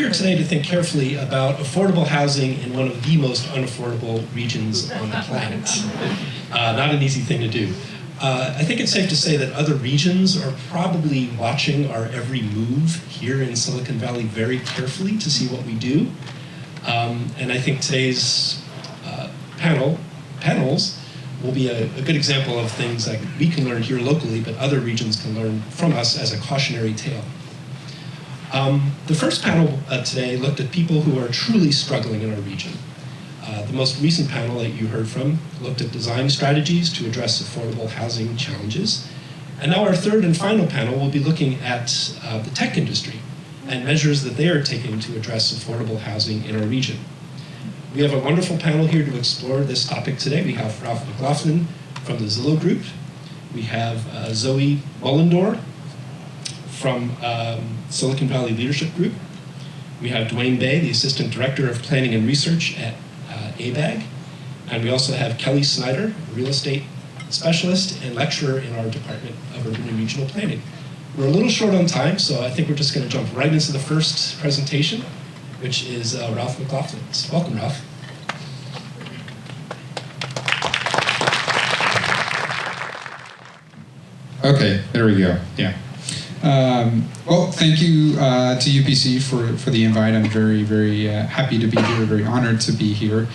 here today to think carefully about affordable housing in one of the most unaffordable regions on the planet. Not an easy thing to do. I think it's safe to say that other regions are probably watching our every move here in Silicon Valley very carefully to see what we do. And I think today's panels will be a good example of things that we can learn here locally, but other regions can learn from us as a cautionary tale. The first panel today looked at people who are truly struggling in our region. The most recent panel that you heard from looked at design strategies to address affordable housing challenges. And now our third and final panel will be looking at the tech industry and measures that they are taking to address affordable housing in our region. We have a wonderful panel here to explore this topic today. We have Ralph McLaughlin from the Zillow Group. We have Zoe Mullendor from Silicon Valley Leadership Group. We have Dwayne Bay, the Assistant Director of Planning and Research at ABAG. And we also have Kelly Snyder, a real estate specialist and lecturer in our Department of Urban and Regional Planning. We're a little short on time, so I think we're just going to jump right into the first presentation, which is Ralph McLaughlin. So welcome, Ralph. Okay, there we go. Yeah. Well, thank you to UPC for the invite. I'm very, very happy to be here, very honored to be here.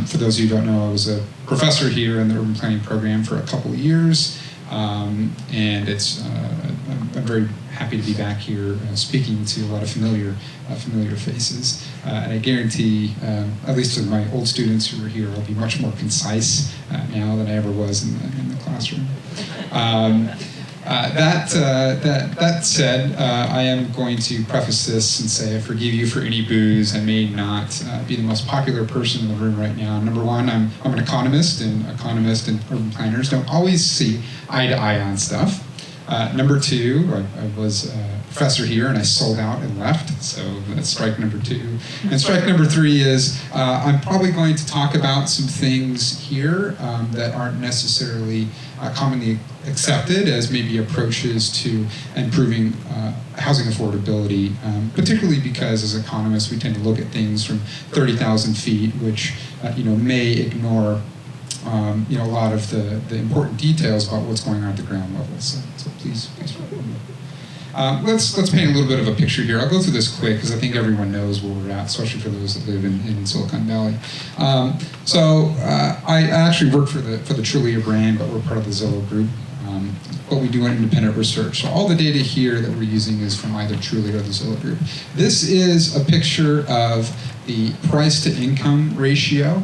For those of you who don't know, I was a professor here in the urban planning program for a couple of years, and I'm very happy to be back here speaking to a lot of familiar faces. And I guarantee, at least to my old students who are here, I'll be much more concise now than I ever was in the classroom. That said, I am going to preface this and say I forgive you for any boos. I may not be the most popular person in the room right now. Number one, I'm an economist, and economists and urban planners don't always see eye to eye on stuff. Number two, I was a professor here and I sold out and left, so that's strike number two. And strike number three is I'm probably going to talk about some things here that aren't necessarily commonly accepted as maybe approaches to improving housing affordability, particularly because as economists we tend to look at things from 30,000 feet, which may ignore a lot of the important details about what's going on at the ground level. So please let's paint a little bit of a picture here. I'll go through this quick because I think everyone knows where we're at, especially for those that live in Silicon Valley. I actually work for the Trulia brand, but we're part of the Zillow Group. But we do independent research. So all the data here that we're using is from either Trulia or the Zillow Group. This is a picture of the price to income ratio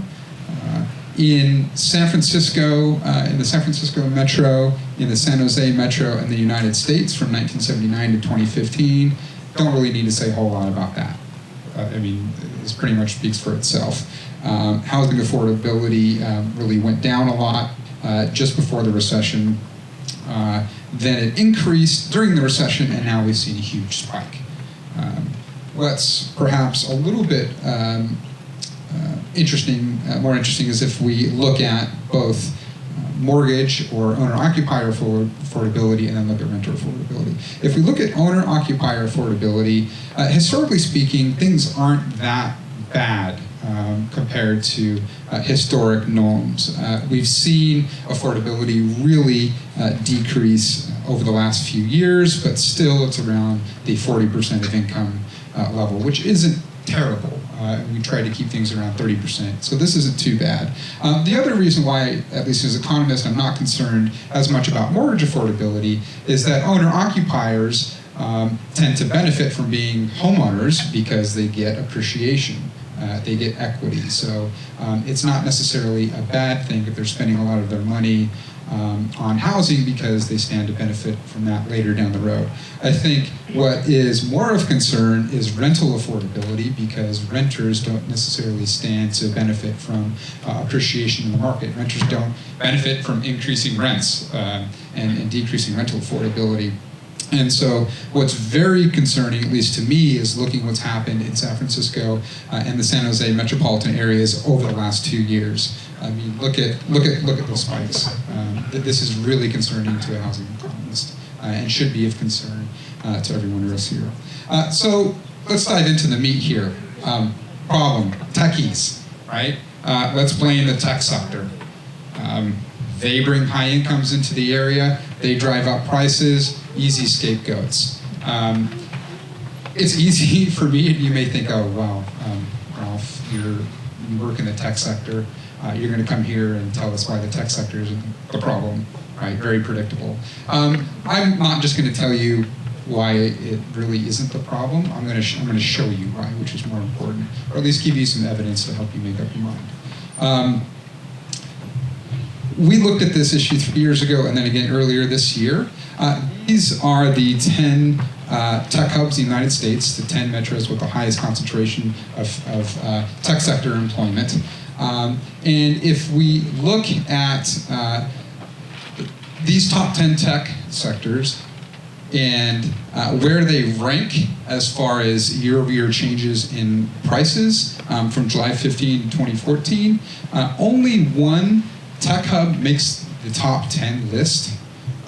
in San Francisco, in the San Francisco Metro, in the San Jose Metro, and the United States from 1979 to 2015. Don't really need to say a whole lot about that. This pretty much speaks for itself. Housing affordability really went down a lot just before the recession. Then it increased during the recession, and now we've seen a huge spike. What's perhaps a little bit more interesting is if we look at both mortgage or owner-occupier affordability and then look at renter affordability. If we look at owner-occupier affordability, historically speaking, things aren't that bad compared to historic norms. We've seen affordability really decrease over the last few years, but still it's around the 40% of income level, which isn't terrible. We try to keep things around 30%, so this isn't too bad. The other reason why, at least as an economist, I'm not concerned as much about mortgage affordability is that owner-occupiers tend to benefit from being homeowners because they get appreciation. They get equity, so it's not necessarily a bad thing if they're spending a lot of their money on housing because they stand to benefit from that later down the road. I think what is more of concern is rental affordability because renters don't necessarily stand to benefit from appreciation in the market. Renters don't benefit from increasing rents and decreasing rental affordability. And so what's very concerning, at least to me, is looking what's happened in San Francisco and the San Jose metropolitan areas over the last 2 years. I mean, look at those spikes. This is really concerning to a housing economist and should be of concern to everyone else here. So let's dive into the meat here. Problem, techies, right? Let's blame the tech sector. They bring high incomes into the area, they drive up prices, easy scapegoats. It's easy for me, and you may think, oh, wow, Ralph, you work in the tech sector, you're going to come here and tell us why the tech sector is the problem, right? Very predictable. I'm not just going to tell you why it really isn't the problem. I'm going to show you why, which is more important, or at least give you some evidence to help you make up your mind. We looked at this issue 3 years ago, and then again earlier this year. These are the 10 tech hubs in the United States, the 10 metros with the highest concentration of tech sector employment. And if we look at these top 10 tech sectors and where they rank as far as year-over-year changes in prices from July 15 to 2014, only one tech hub makes the top 10 list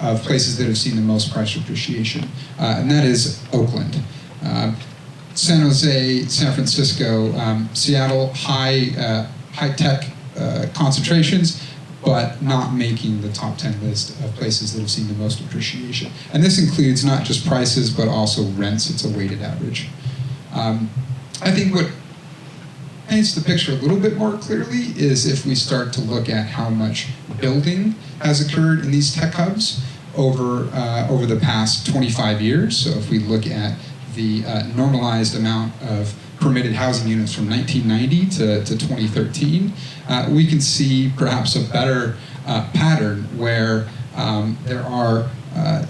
of places that have seen the most price appreciation, and that is Oakland. San Jose, San Francisco, Seattle, high-tech concentrations, but not making the top 10 list of places that have seen the most appreciation. And this includes not just prices, but also rents. It's a weighted average. I think what paints the picture a little bit more clearly is if we start to look at how much building has occurred in these tech hubs over the past 25 years. So if we look at the normalized amount of permitted housing units from 1990 to 2013, we can see perhaps a better pattern where there are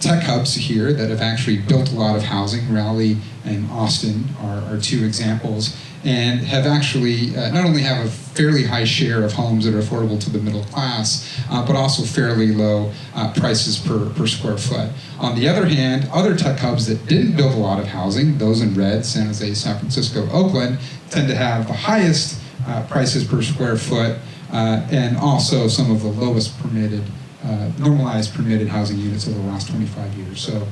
tech hubs here that have actually built a lot of housing. Raleigh and Austin are two examples, and have actually not only have a fairly high share of homes that are affordable to the middle class, but also fairly low prices per square foot. On the other hand, other tech hubs that didn't build a lot of housing, those in red, San Jose, San Francisco, Oakland, tend to have the highest prices per square foot, and also some of the lowest permitted normalized permitted housing units over the last 25 years. So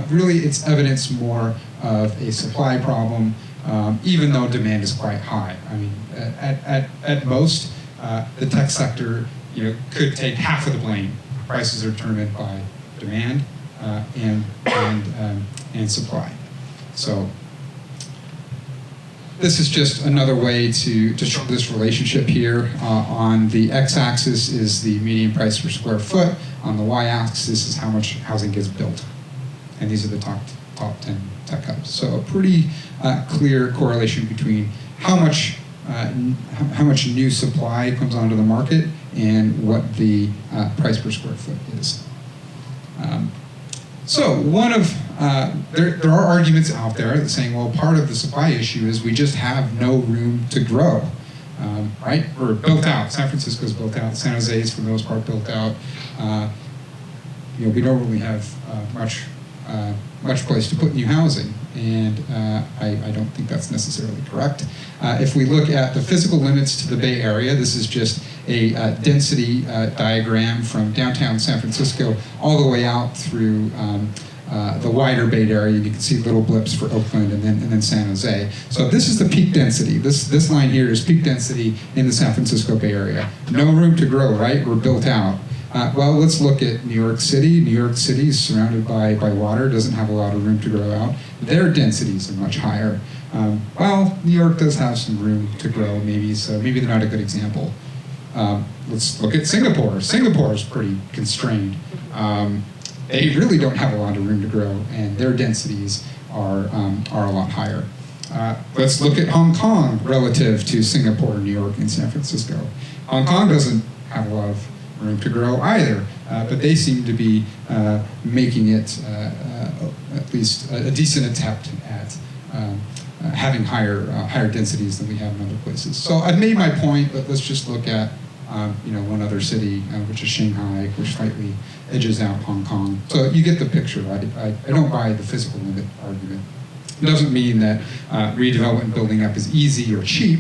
really it's evidence more of a supply problem, even though demand is quite high. I mean, at most, the tech sector could take half of the blame. Prices are determined by demand and supply. So this is just another way to show this relationship here. On the x-axis is the median price per square foot. On the y-axis is how much housing gets built. And these are the top 10 tech hubs. So a pretty clear correlation between how much new supply comes onto the market and what the price per square foot is. So one of there are arguments out there saying, well, part of the supply issue is we just have no room to grow, right? We're built out. San Francisco's built out. San Jose is for the most part built out. We don't really have much place to put new housing, and I don't think that's necessarily correct. If we look at the physical limits to the Bay Area, this is just a density diagram from downtown San Francisco all the way out through the wider Bay Area. You can see little blips for Oakland and then San Jose. So this is the peak density. This line here is peak density in the San Francisco Bay Area. No room to grow, right? We're built out. Well, let's look at New York City. New York City is surrounded by water, doesn't have a lot of room to grow out. Their densities are much higher. Well, New York does have some room to grow, maybe, so maybe they're not a good example. Let's look at Singapore. Singapore is pretty constrained. They really don't have a lot of room to grow, and their densities are a lot higher. Let's look at Hong Kong relative to Singapore, New York, and San Francisco. Hong Kong doesn't have a lot of room to grow either, but they seem to be making it at least a decent attempt at having higher densities than we have in other places. So I've made my point, but let's just look at one other city, which is Shanghai, which slightly edges out Hong Kong. So you get the picture. I don't buy the physical limit argument. It doesn't mean that redevelopment and building up is easy or cheap,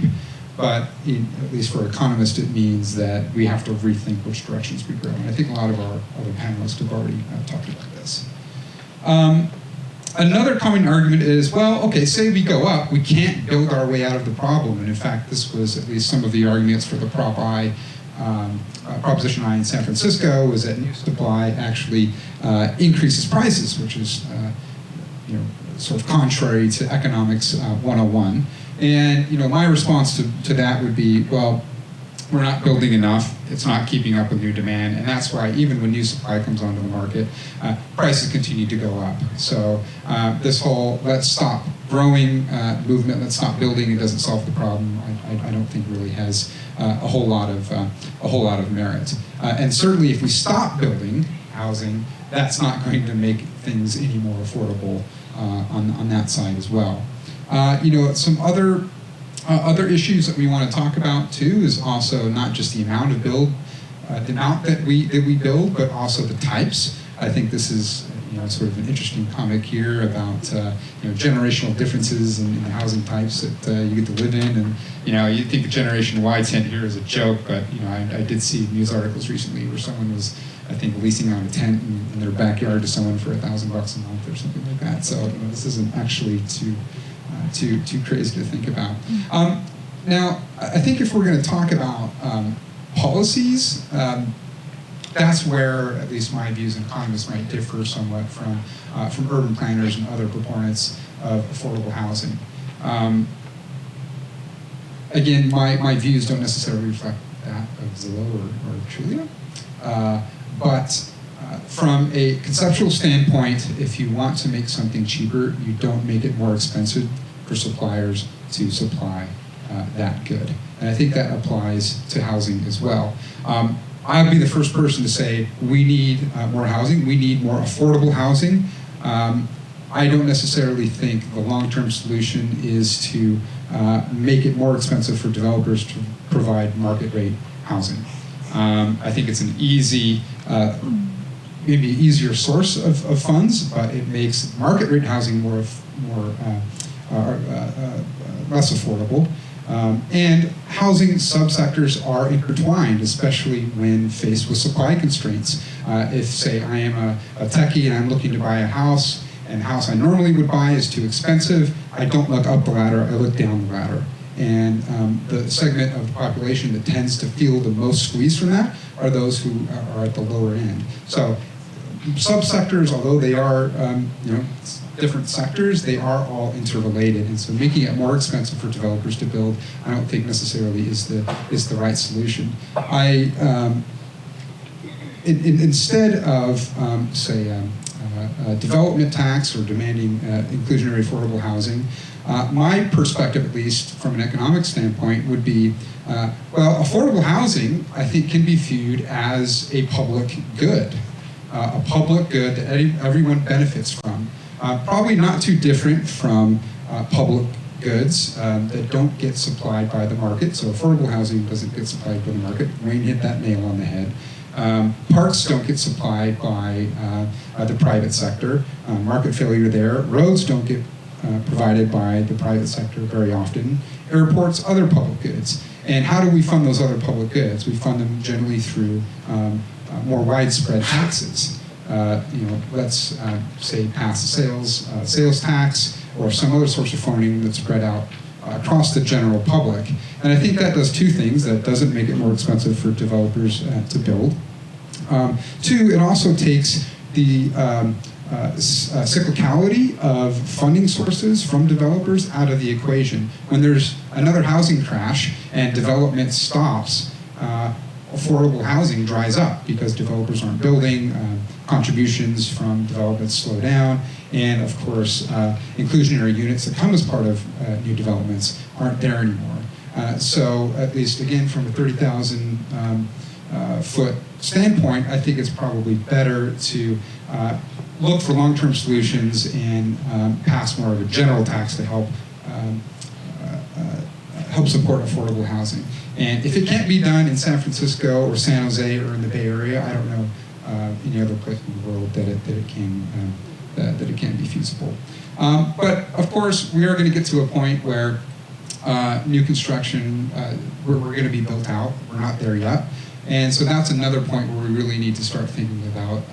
but at least for economists, it means that we have to rethink which directions we grow. And I think a lot of our other panelists have already talked about this. Another common argument is, well, okay, say we go up, we can't build our way out of the problem. And in fact, this was at least some of the arguments for the Proposition I in San Francisco, was that new supply actually increases prices, which is sort of contrary to economics 101. And my response to that would be, well, we're not building enough, it's not keeping up with new demand, and that's why even when new supply comes onto the market, prices continue to go up. So this whole let's stop growing movement, let's stop building, it doesn't solve the problem, I don't think really has a whole lot of merit. And certainly if we stop building housing, that's not going to make things any more affordable on that side as well. Some other issues that we want to talk about too is also not just the amount of the amount that we build, but also the types. I think this is sort of an interesting comment here about generational differences in the housing types that you get to live in, and you think the Generation Y tent here is a joke, but I did see news articles recently where someone was, I think, leasing out a tent in their backyard to someone for $1,000 a month or something like that. So this isn't actually too crazy to think about. Now, I think if we're going to talk about policies, that's where at least my views and economists might differ somewhat from urban planners and other proponents of affordable housing. Again, my views don't necessarily reflect that of Zillow or Trulia, but from a conceptual standpoint, if you want to make something cheaper, you don't make it more expensive for suppliers to supply that good. And I think that applies to housing as well. I'll be the first person to say we need more housing, we need more affordable housing. I don't necessarily think the long-term solution is to make it more expensive for developers to provide market rate housing. I think it's an easy, maybe easier source of funds, but it makes market rate housing less affordable. And housing subsectors are intertwined, especially when faced with supply constraints. If, say, I am a techie and I'm looking to buy a house, and the house I normally would buy is too expensive, I don't look up the ladder, I look down the ladder. And the segment of the population that tends to feel the most squeeze from that are those who are at the lower end. So subsectors, although they are different sectors, they are all interrelated, and so making it more expensive for developers to build, I don't think necessarily is the right solution. Instead of say a development tax or demanding inclusionary affordable housing, my perspective, at least from an economic standpoint, would be well, affordable housing I think can be viewed as a public good, that everyone benefits from. Probably not too different from public goods that don't get supplied by the market. So affordable housing doesn't get supplied by the market. Wayne hit that nail on the head. Parks don't get supplied by the private sector. Market failure there. Roads don't get provided by the private sector very often. Airports, other public goods. And how do we fund those other public goods? We fund them generally through more widespread taxes. Let's say pass a sales tax or some other source of funding that's spread out across the general public. And I think that does two things. That doesn't make it more expensive for developers to build. Two, it also takes the cyclicality of funding sources from developers out of the equation. When there's another housing crash and development stops, affordable housing dries up because developers aren't building, contributions from developments slow down, and of course, inclusionary units that come as part of new developments aren't there anymore. So at least, again, from a 30,000 foot standpoint, I think it's probably better to look for long-term solutions and pass more of a general tax to help support affordable housing. And if it can't be done in San Francisco or San Jose or in the Bay Area, I don't know any other place in the world that it can be feasible. But of course, we are going to get to a point where new construction, we're going to be built out. We're not there yet. And so that's another point where we really need to start thinking about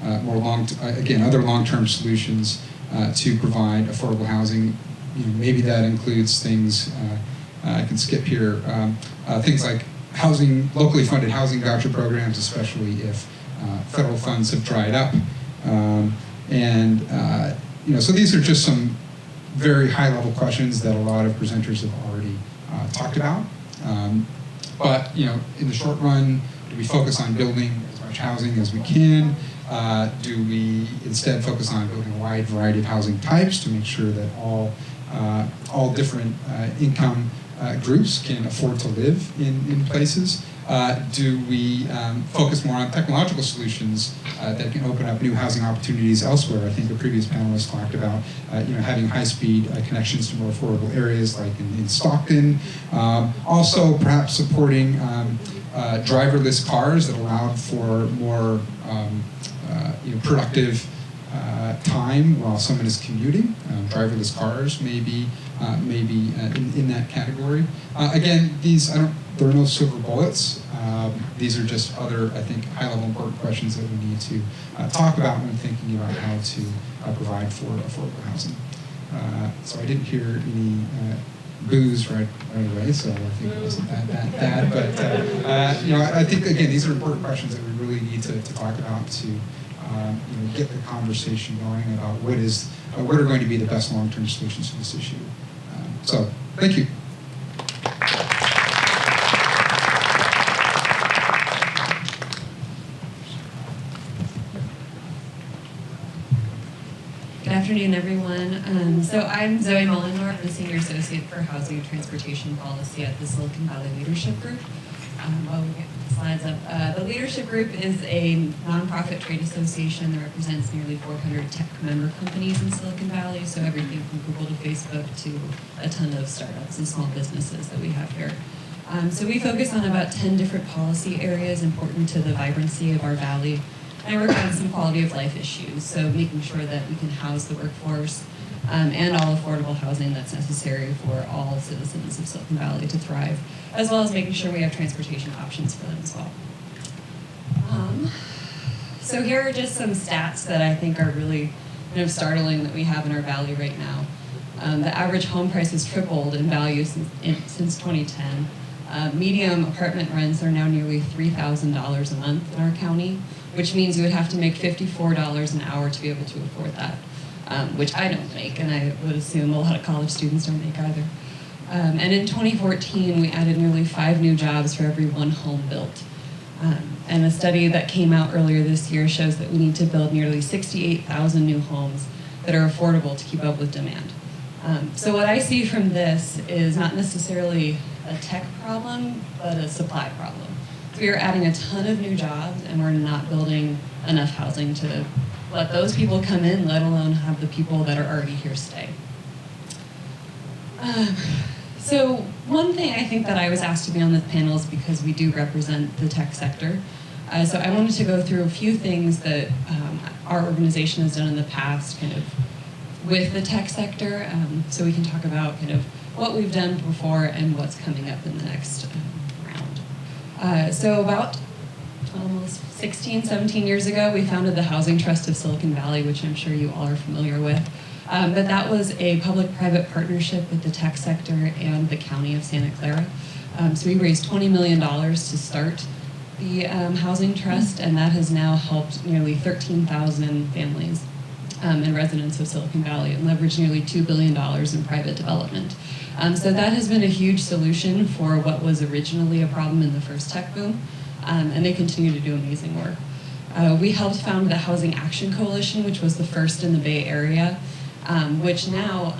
other long-term solutions to provide affordable housing. Maybe that includes things, I can skip here, things like locally funded housing voucher programs, especially if federal funds have dried up. So these are just some very high-level questions that a lot of presenters have already talked about. But in the short run, do we focus on building as much housing as we can? Do we instead focus on building a wide variety of housing types to make sure that all different income groups can afford to live in places? Do we focus more on technological solutions that can open up new housing opportunities elsewhere? I think the previous panelists talked about having high-speed connections to more affordable areas like in Stockton. Also, perhaps supporting driverless cars that allowed for more productive time while someone is commuting. Driverless cars may be in that category. Again, there are no silver bullets. These are just other, I think, high-level important questions that we need to talk about when thinking about how to provide for affordable housing. So I didn't hear any boos right away, so I think it wasn't that bad. But I think again, these are important questions that we really need to talk about to get the conversation going about what are going to be the best long-term solutions to this issue. So thank you. Good afternoon, everyone. So I'm Zoe Mullendorf, I'm the Senior Associate for Housing and Transportation Policy at the Silicon Valley Leadership Group. While we get the slides up, the Leadership Group is a nonprofit trade association that represents nearly 400 tech member companies in Silicon Valley, so everything from Google to Facebook to a ton of startups and small businesses that we have here. So we focus on about 10 different policy areas important to the vibrancy of our valley. And I work on some quality of life issues, so making sure that we can house the workforce and all affordable housing that's necessary for all citizens of Silicon Valley to thrive, as well as making sure we have transportation options for them as well. So here are just some stats that I think are really startling that we have in our valley right now. The average home price has tripled in value since 2010. Medium apartment rents are now nearly $3,000 a month in our county, which means you would have to make $54 an hour to be able to afford that, which I don't make, and I would assume a lot of college students don't make either. And in 2014, we added nearly 5 new jobs for every 1 home built. And a study that came out earlier this year shows that we need to build nearly 68,000 new homes that are affordable to keep up with demand. So what I see from this is not necessarily a tech problem, but a supply problem. We are adding a ton of new jobs, and we're not building enough housing to let those people come in, let alone have the people that are already here stay. So one thing I think that I was asked to be on this panel is because we do represent the tech sector. So I wanted to go through a few things that our organization has done in the past kind of with the tech sector, so we can talk about kind of what we've done before and what's coming up in the next round. So about almost 16, 17 years ago, we founded the Housing Trust of Silicon Valley, which I'm sure you all are familiar with. But that was a public-private partnership with the tech sector and the county of Santa Clara. So we raised $20 million to start the Housing Trust, and that has now helped nearly 13,000 families and residents of Silicon Valley and leveraged nearly $2 billion in private development. So that has been a huge solution for what was originally a problem in the first tech boom, and they continue to do amazing work. We helped found the Housing Action Coalition, which was the first in the Bay Area, which now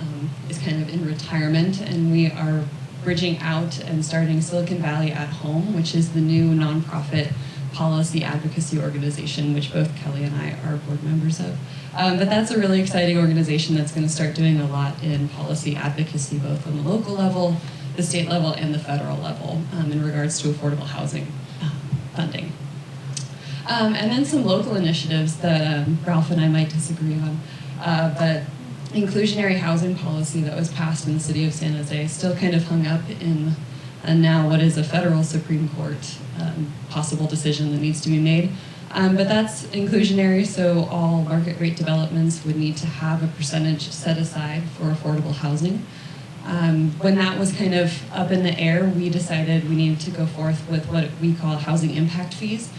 is kind of in retirement, and we are bridging out and starting Silicon Valley at Home, which is the new nonprofit policy advocacy organization, which both Kelly and I are board members of. But that's a really exciting organization that's going to start doing a lot in policy advocacy, both on the local level, the state level, and the federal level in regards to affordable housing funding. And then some local initiatives that Ralph and I might disagree on, but inclusionary housing policy that was passed in the city of San Jose is still kind of hung up in now what is a federal Supreme Court possible decision that needs to be made. But that's inclusionary, so all market rate developments would need to have a percentage set aside for affordable housing. When that was kind of up in the air, we decided we needed to go forth with what we call housing impact fees.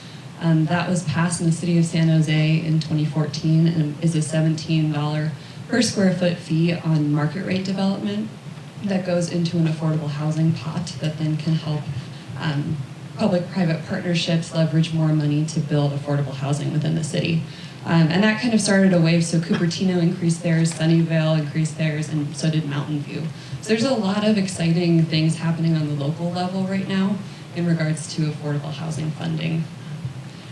That was passed in the city of San Jose in 2014 and is a $17 per square foot fee on market rate development that goes into an affordable housing pot that then can help public-private partnerships leverage more money to build affordable housing within the city. And that kind of started a wave, so Cupertino increased theirs, Sunnyvale increased theirs, and so did Mountain View. So there's a lot of exciting things happening on the local level right now in regards to affordable housing funding.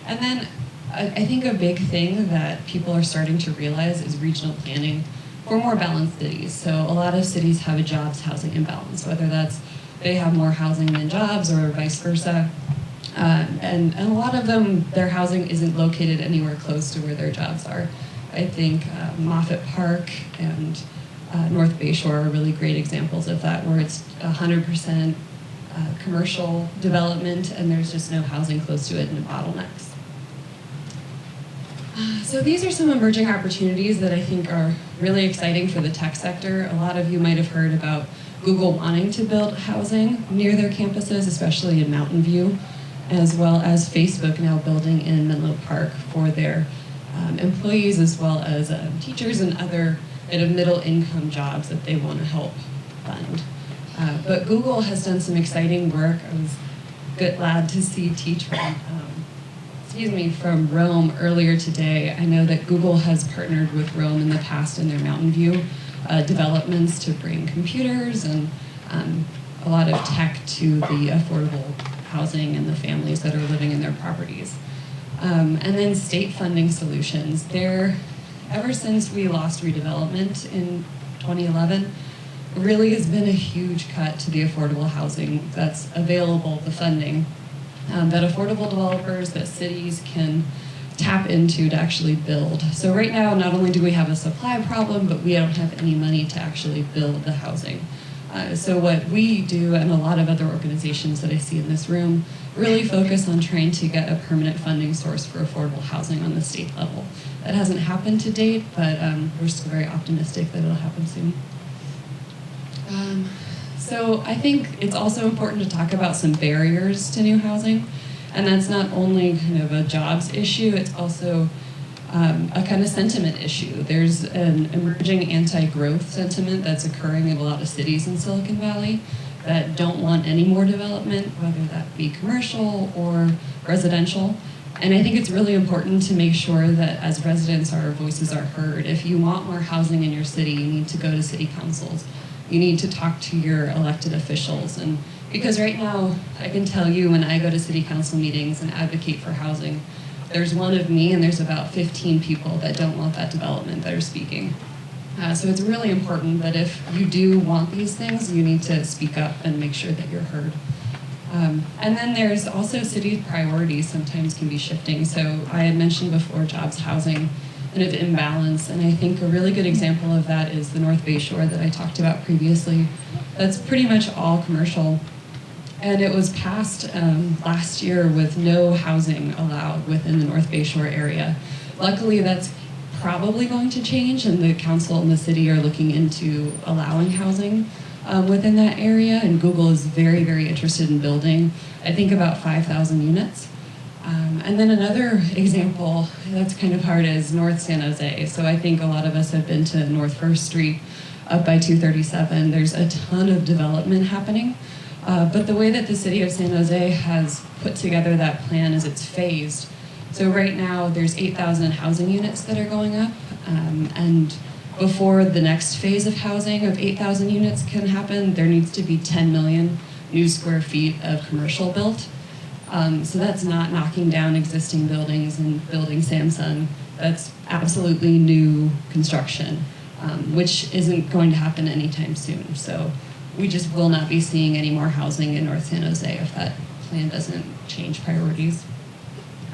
And then I think a big thing that people are starting to realize is regional planning for more balanced cities. So a lot of cities have a jobs housing imbalance, whether that's they have more housing than jobs or vice versa. And a lot of them, their housing isn't located anywhere close to where their jobs are. I think Moffett Park and North Bayshore are really great examples of that, where it's 100% commercial development and there's just no housing close to it and bottlenecks. So these are some emerging opportunities that I think are really exciting for the tech sector. A lot of you might have heard about Google wanting to build housing near their campuses, especially in Mountain View, as well as Facebook now building in Menlo Park for their employees, as well as teachers and other kind of middle-income jobs that they want to help fund. But Google has done some exciting work. I was glad to see teach from Rome earlier today. I know that Google has partnered with Rome in the past in their Mountain View developments to bring computers and a lot of tech to the affordable housing and the families that are living in their properties. And then state funding solutions. Ever since we lost redevelopment in 2011, really has been a huge cut to the affordable housing that's available, the funding, that affordable developers, that cities can tap into to actually build. So right now, not only do we have a supply problem, but we don't have any money to actually build the housing. So what we do, and a lot of other organizations that I see in this room, really focus on trying to get a permanent funding source for affordable housing on the state level. That hasn't happened to date, but we're still very optimistic that it'll happen soon. So I think it's also important to talk about some barriers to new housing. And that's not only kind of a jobs issue, it's also a kind of sentiment issue. There's an emerging anti-growth sentiment that's occurring in a lot of cities in Silicon Valley that don't want any more development, whether that be commercial or residential. And I think it's really important to make sure that as residents, our voices are heard. If you want more housing in your city, you need to go to city councils. You need to talk to your elected officials. And because right now, I can tell you when I go to city council meetings and advocate for housing, there's one of me and there's about 15 people that don't want that development that are speaking. So it's really important that if you do want these things, you need to speak up and make sure that you're heard. And then there's also city priorities sometimes can be shifting. So I had mentioned before jobs, housing, and an imbalance. And I think a really good example of that is the North Bayshore that I talked about previously. That's pretty much all commercial. And it was passed last year with no housing allowed within the North Bayshore area. Luckily, that's probably going to change, and the council and the city are looking into allowing housing within that area, and Google is very, very interested in building, I think, about 5,000 units. And then another example that's kind of hard is North San Jose. So I think a lot of us have been to North 1st Street up by 237. There's a ton of development happening. But the way that the city of San Jose has put together that plan is it's phased. So right now there's 8,000 housing units that are going up, and before the next phase of housing of 8,000 units can happen, there needs to be 10 million new square feet of commercial built. So that's not knocking down existing buildings and building Samsung. That's absolutely new construction, which isn't going to happen anytime soon. So we just will not be seeing any more housing in North San Jose if that plan doesn't change priorities.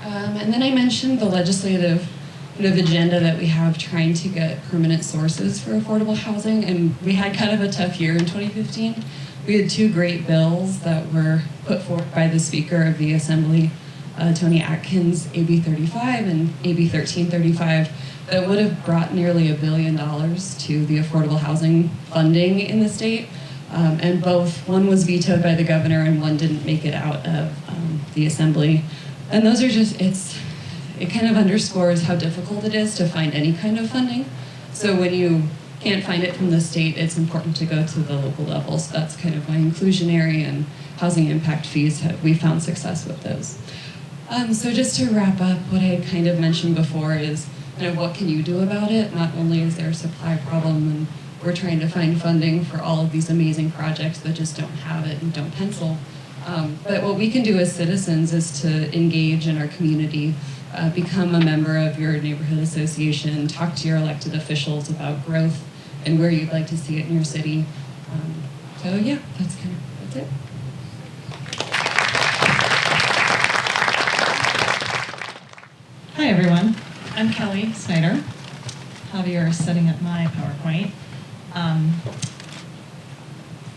And then I mentioned the legislative agenda that we have trying to get permanent sources for affordable housing, and we had kind of a tough year in 2015. We had two great bills that were put forth by the Speaker of the Assembly Tony Atkins AB 35 and AB 1335 that would have brought nearly $1 billion to the affordable housing funding in the state. And both, one was vetoed by the governor and one didn't make it out of the assembly. And those are just, it kind of underscores how difficult it is to find any kind of funding. So when you can't find it from the state, it's important to go to the local level. So that's kind of why inclusionary and housing impact fees, we found success with those. So just to wrap up, what I kind of mentioned before is, what can you do about it? Not only is there a supply problem, and we're trying to find funding for all of these amazing projects that just don't have it and don't pencil. But what we can do as citizens is to engage in our community, become a member of your neighborhood association, talk to your elected officials about growth and where you'd like to see it in your city. So yeah, that's it. Hi everyone, I'm Kelly Snyder. Javier is setting up my PowerPoint.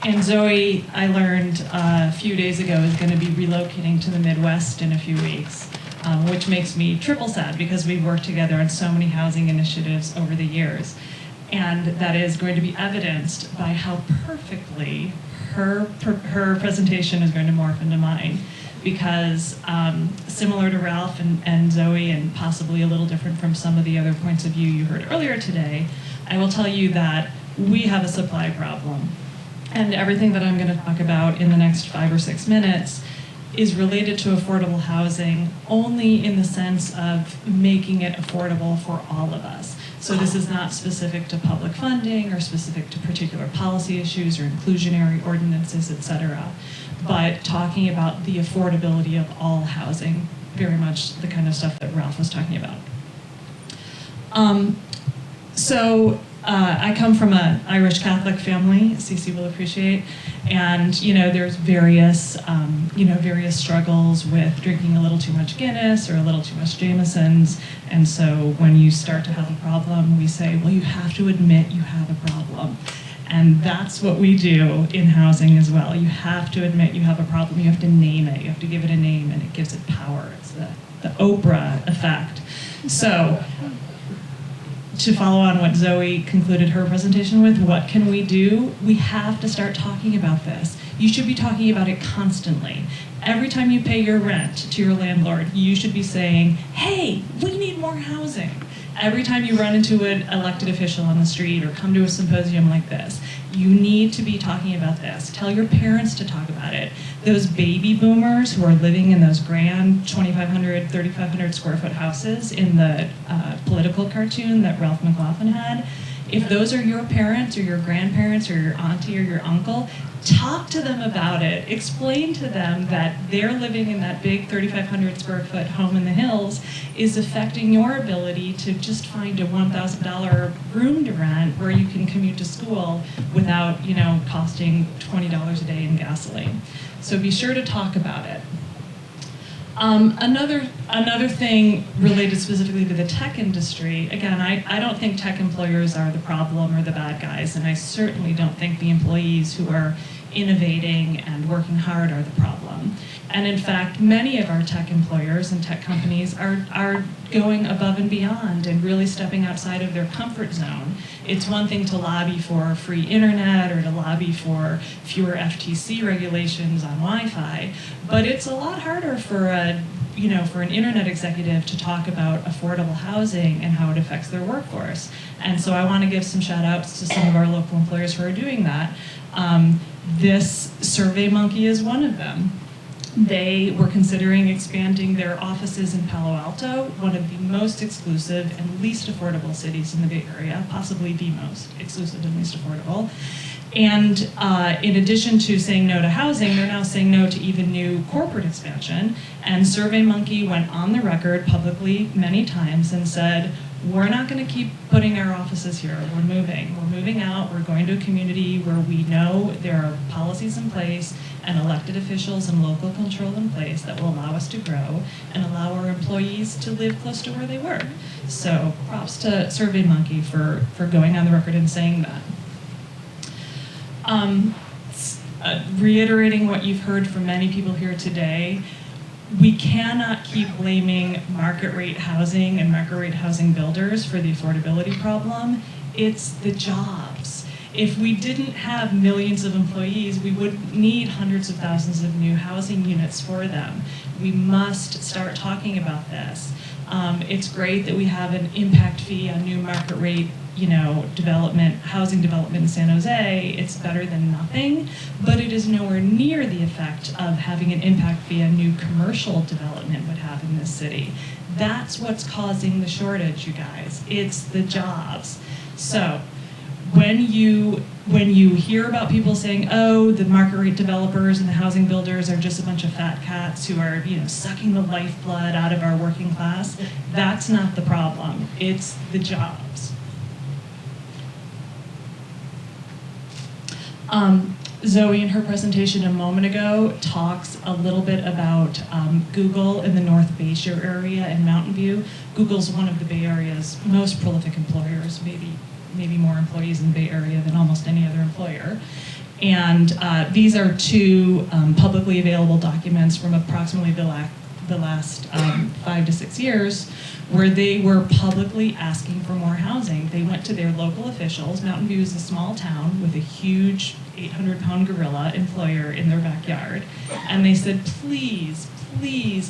And Zoe, I learned a few days ago, is going to be relocating to the Midwest in a few weeks, which makes me triple sad because we've worked together on so many housing initiatives over the years. And that is going to be evidenced by how perfectly her presentation is going to morph into mine. Because similar to Ralph and Zoe, and possibly a little different from some of the other points of view you heard earlier today, I will tell you that we have a supply problem. And everything that I'm going to talk about in the next 5 or 6 minutes is related to affordable housing only in the sense of making it affordable for all of us. So this is not specific to public funding or specific to particular policy issues or inclusionary ordinances, et cetera, but talking about the affordability of all housing, very much the kind of stuff that Ralph was talking about. I come from an Irish Catholic family, Cece will appreciate, and there's various struggles with drinking a little too much Guinness or a little too much Jameson's, and so when you start to have a problem, we say, well, you have to admit you have a problem. And that's what we do in housing as well. You have to admit you have a problem, you have to name it, you have to give it a name, and it gives it power. It's the Oprah effect. So, to follow on what Zoe concluded her presentation with, what can we do? We have to start talking about this. You should be talking about it constantly. Every time you pay your rent to your landlord, you should be saying, hey, we need more housing. Every time you run into an elected official on the street or come to a symposium like this, you need to be talking about this. Tell your parents to talk about it. Those baby boomers who are living in those grand 2,500, 3,500 square foot houses in the political cartoon that Ralph McLaughlin had, if those are your parents or your grandparents or your auntie or your uncle, talk to them about it. Explain to them that they're living in that big 3,500 square foot home in the hills is affecting your ability to just find a $1,000 room to rent where you can commute to school without, costing $20 a day in gasoline. So be sure to talk about it. Another thing related specifically to the tech industry, again, I don't think tech employers are the problem or the bad guys, and I certainly don't think the employees who are innovating and working hard are the problem. And in fact, many of our tech employers and tech companies are going above and beyond and really stepping outside of their comfort zone. It's one thing to lobby for free internet or to lobby for fewer FTC regulations on Wi-Fi, but it's a lot harder for an internet executive to talk about affordable housing and how it affects their workforce. And so I want to give some shout outs to some of our local employers who are doing that. This SurveyMonkey is one of them. They were considering expanding their offices in Palo Alto, one of the most exclusive and least affordable cities in the Bay Area, possibly the most exclusive and least affordable. And in addition to saying no to housing, they're now saying no to even new corporate expansion. And SurveyMonkey went on the record publicly many times and said, we're not going to keep putting our offices here. We're moving. We're moving out. We're going to a community where we know there are policies in place and elected officials and local control in place that will allow us to grow and allow our employees to live close to where they work. So props to SurveyMonkey for going on the record and saying that. Reiterating what you've heard from many people here today, we cannot keep blaming market rate housing and market rate housing builders for the affordability problem. It's the jobs. If we didn't have millions of employees, we wouldn't need hundreds of thousands of new housing units for them. We must start talking about this. It's great that we have an impact fee on new market rate, housing development in San Jose. It's better than nothing, but it is nowhere near the effect of having an impact fee on new commercial development would have in this city. That's what's causing the shortage, you guys. It's the jobs. So when you hear about people saying, oh, the market rate developers and the housing builders are just a bunch of fat cats who are sucking the lifeblood out of our working class, that's not the problem. It's the jobs. Zoe, in her presentation a moment ago, talks a little bit about Google in the North Bayshore area and Mountain View. Google's one of the Bay Area's most prolific employers, maybe more employees in the Bay Area than almost any other employer. And these are two publicly available documents from approximately the last 5 to 6 years, where they were publicly asking for more housing. They went to their local officials. Mountain View is a small town with a huge 800-pound gorilla employer in their backyard. And they said, please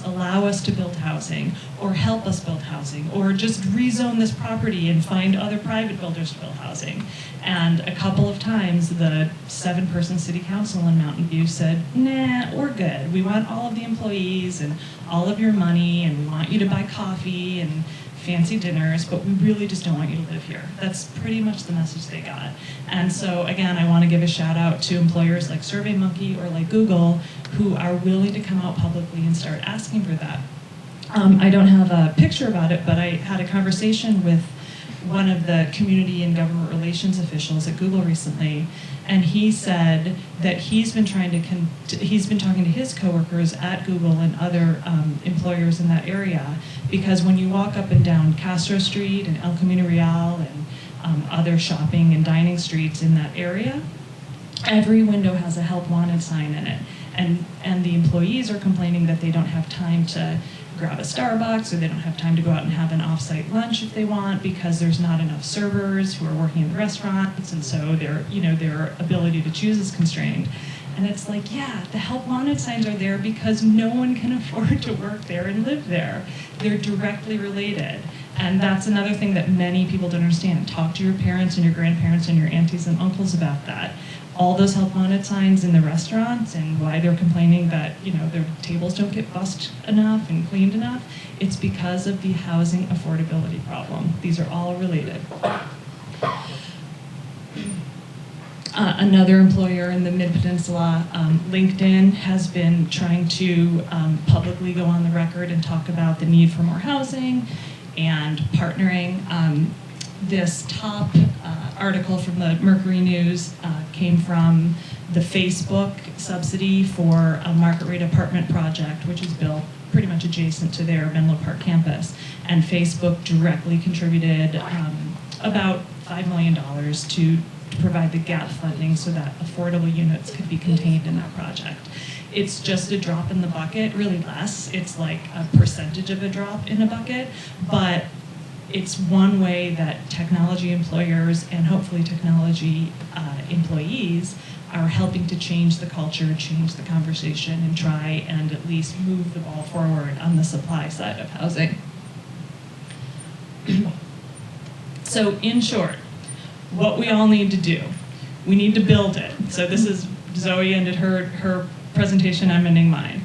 allow us to build housing, or help us build housing, or just rezone this property and find other private builders to build housing. And a couple of times, the 7-person city council in Mountain View said, nah, we're good. We want all of the employees and all of your money, and we want you to buy coffee and fancy dinners, but we really just don't want you to live here. That's pretty much the message they got. And so again, I want to give a shout out to employers like SurveyMonkey or like Google, who are willing to come out publicly and start asking for that. I don't have a picture about it, but I had a conversation with one of the community and government relations officials at Google recently, and he said that he's been talking to his coworkers at Google and other employers in that area, because when you walk up and down Castro Street and El Camino Real and other shopping and dining streets in that area, every window has a help wanted sign in it. And the employees are complaining that they don't have time to grab a Starbucks, or they don't have time to go out and have an off-site lunch if they want, because there's not enough servers who are working in the restaurants, and so their ability to choose is constrained. And it's like, yeah, the help wanted signs are there because no one can afford to work there and live there. They're directly related. And that's another thing that many people don't understand. Talk to your parents and your grandparents and your aunties and uncles about that. All those help wanted signs in the restaurants and why they're complaining that their tables don't get bussed enough and cleaned enough, it's because of the housing affordability problem. These are all related. Another employer in the Mid-Peninsula, LinkedIn, has been trying to publicly go on the record and talk about the need for more housing and partnering. This top article from the Mercury News came from the Facebook subsidy for a market rate apartment project, which is built pretty much adjacent to their Menlo Park campus. And Facebook directly contributed about $5 million to provide the gap funding so that affordable units could be contained in that project. It's just a drop in the bucket, really less. It's like a percentage of a drop in a bucket, but it's one way that technology employers and hopefully technology employees are helping to change the culture, change the conversation, and try and at least move the ball forward on the supply side of housing. So in short, what we all need to do, we need to build it. So this is, Zoe ended her presentation, I'm ending mine.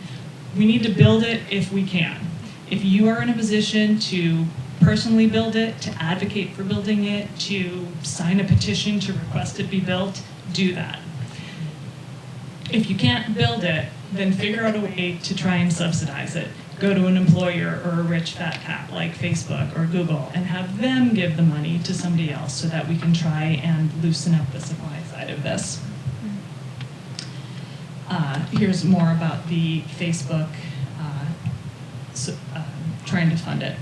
We need to build it if we can. If you are in a position to personally build it, to advocate for building it, to sign a petition to request it be built, do that. If you can't build it, then figure out a way to try and subsidize it. Go to an employer or a rich fat cat like Facebook or Google and have them give the money to somebody else so that we can try and loosen up the supply side of this. Here's more about the Facebook trying to fund it.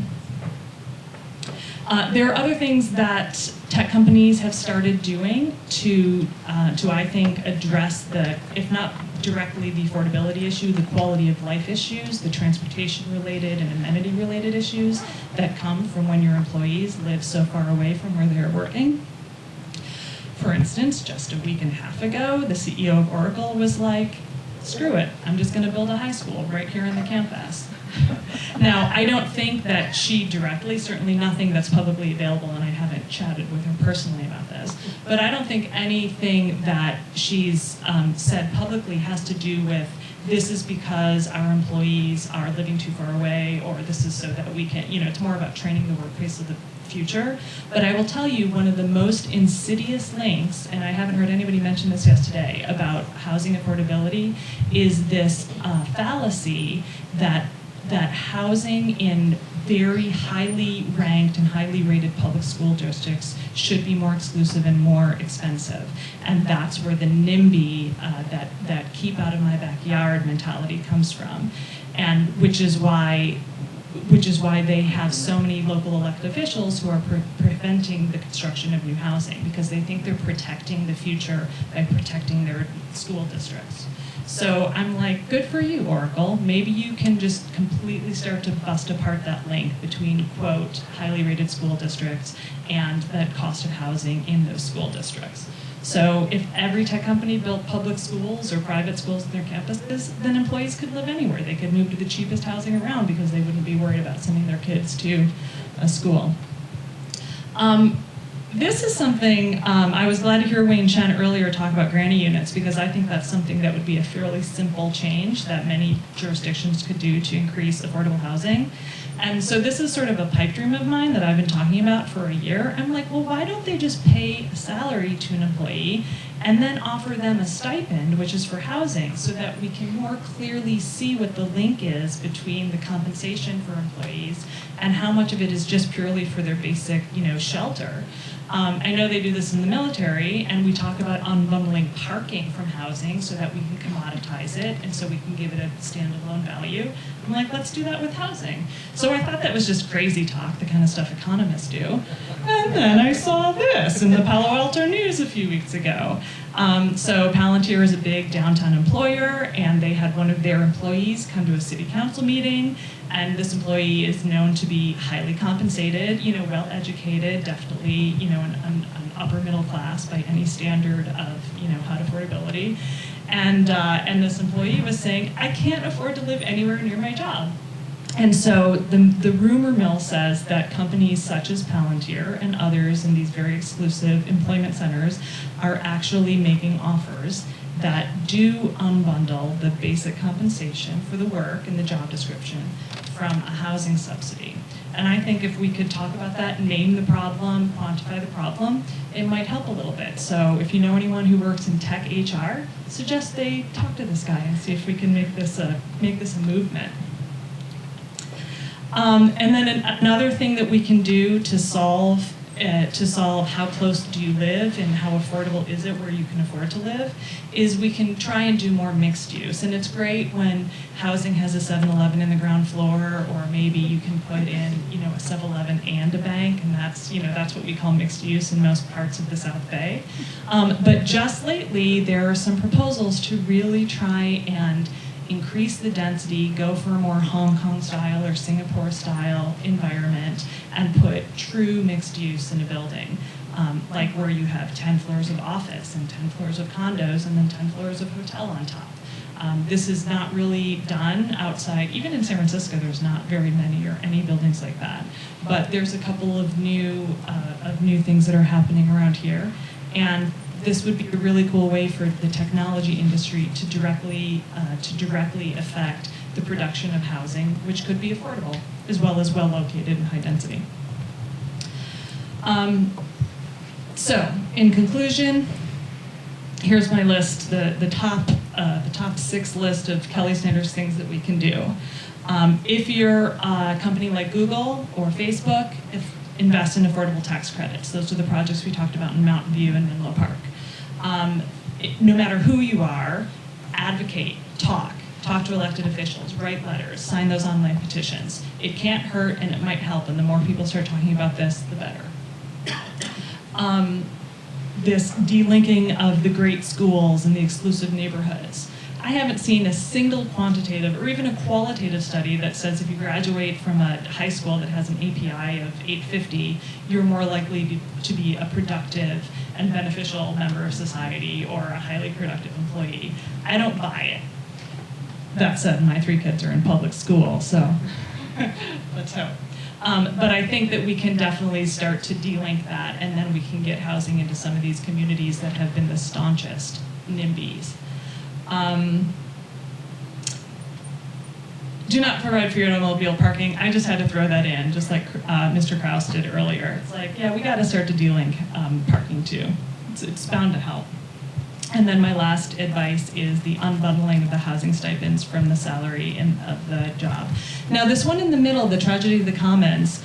There are other things that tech companies have started doing to I think, address the, if not directly the affordability issue, the quality of life issues, the transportation related and amenity related issues that come from when your employees live so far away from where they're working. For instance, just a week and a half ago, the CEO of Oracle was like, screw it, I'm just going to build a high school right here on the campus. Now, I don't think that she directly, certainly nothing that's publicly available, and I haven't chatted with her personally about this, but I don't think anything that she's said publicly has to do with this is because our employees are living too far away, or this is so that we can, it's more about training the workplace of the future. But I will tell you, one of the most insidious links, and I haven't heard anybody mention this yesterday, about housing affordability is this fallacy that housing in very highly ranked and highly rated public school districts should be more exclusive and more expensive. And that's where the NIMBY, that keep out of my backyard mentality comes from. And which is why they have so many local elected officials who are preventing the construction of new housing, because they think they're protecting the future by protecting their school districts. So I'm like, good for you, Oracle. Maybe you can just completely start to bust apart that link between, quote, highly rated school districts and the cost of housing in those school districts. So if every tech company built public schools or private schools in their campuses, then employees could live anywhere. They could move to the cheapest housing around because they wouldn't be worried about sending their kids to a school. This is something, I was glad to hear Wayne Chen earlier talk about granny units, because I think that's something that would be a fairly simple change that many jurisdictions could do to increase affordable housing. And so this is sort of a pipe dream of mine that I've been talking about for a year. I'm like, well, why don't they just pay a salary to an employee and then offer them a stipend, which is for housing, so that we can more clearly see what the link is between the compensation for employees and how much of it is just purely for their basic, shelter. I know they do this in the military, and we talk about unbundling parking from housing so that we can commoditize it and so we can give it a standalone value. I'm like, let's do that with housing. So I thought that was just crazy talk, the kind of stuff economists do. And then I saw this in the Palo Alto News a few weeks ago. So Palantir is a big downtown employer, and they had one of their employees come to a city council meeting, and this employee is known to be highly compensated, well-educated, definitely, an upper middle class by any standard of, HUD affordability. And this employee was saying, I can't afford to live anywhere near my job. And so the rumor mill says that companies such as Palantir and others in these very exclusive employment centers are actually making offers that do unbundle the basic compensation for the work in the job description from a housing subsidy. And I think if we could talk about that, name the problem, quantify the problem, it might help a little bit. So if you know anyone who works in tech HR, suggest they talk to this guy and see if we can make this a movement. And then another thing that we can do to solve how close do you live and how affordable is it where you can afford to live, is we can try and do more mixed use. And it's great when housing has a 7-Eleven in the ground floor, or maybe you can put in, a 7-Eleven and a bank, and that's what we call mixed use in most parts of the South Bay. But just lately, there are some proposals to really try and increase the density, go for a more Hong Kong style or Singapore style environment, and put true mixed use in a building, like where you have 10 floors of office and 10 floors of condos and then 10 floors of hotel on top. This is not really done outside, even in San Francisco, there's not very many or any buildings like that. But there's a couple of new things that are happening around here. And this would be a really cool way for the technology industry to directly affect the production of housing, which could be affordable, as well as well-located and high density. So, in conclusion, here's my list, the top 6 list of Kelly Snyder's things that we can do. If you're a company like Google or Facebook, invest in affordable tax credits. Those are the projects we talked about in Mountain View and Menlo Park. No matter who you are, advocate, talk to elected officials, write letters, sign those online petitions. It can't hurt and it might help, and the more people start talking about this, the better. This delinking of the great schools and the exclusive neighborhoods. I haven't seen a single quantitative or even a qualitative study that says if you graduate from a high school that has an API of 850, you're more likely to be a productive and beneficial member of society or a highly productive employee. I don't buy it. That said, my 3 kids are in public school, so let's hope. But I think that we can definitely start to de-link that, and then we can get housing into some of these communities that have been the staunchest NIMBYs. Do not provide for your automobile parking. I just had to throw that in, just like Mr. Krause did earlier. It's like, yeah, we got to start to de-link parking too. It's bound to help. And then my last advice is the unbundling of the housing stipends from the salary of the job. Now, this one in the middle, the tragedy of the commons,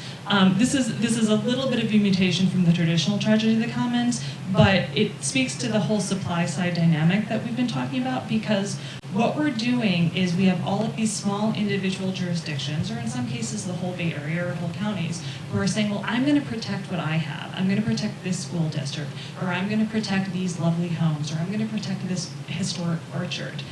this is a little bit of a mutation from the traditional tragedy of the commons, but it speaks to the whole supply side dynamic that we've been talking about, because what we're doing is we have all of these small individual jurisdictions, or in some cases the whole Bay Area or whole counties, who are saying, well, I'm going to protect what I have. I'm going to protect this school district, or I'm going to protect these lovely homes, or I'm going to protect this historic orchard.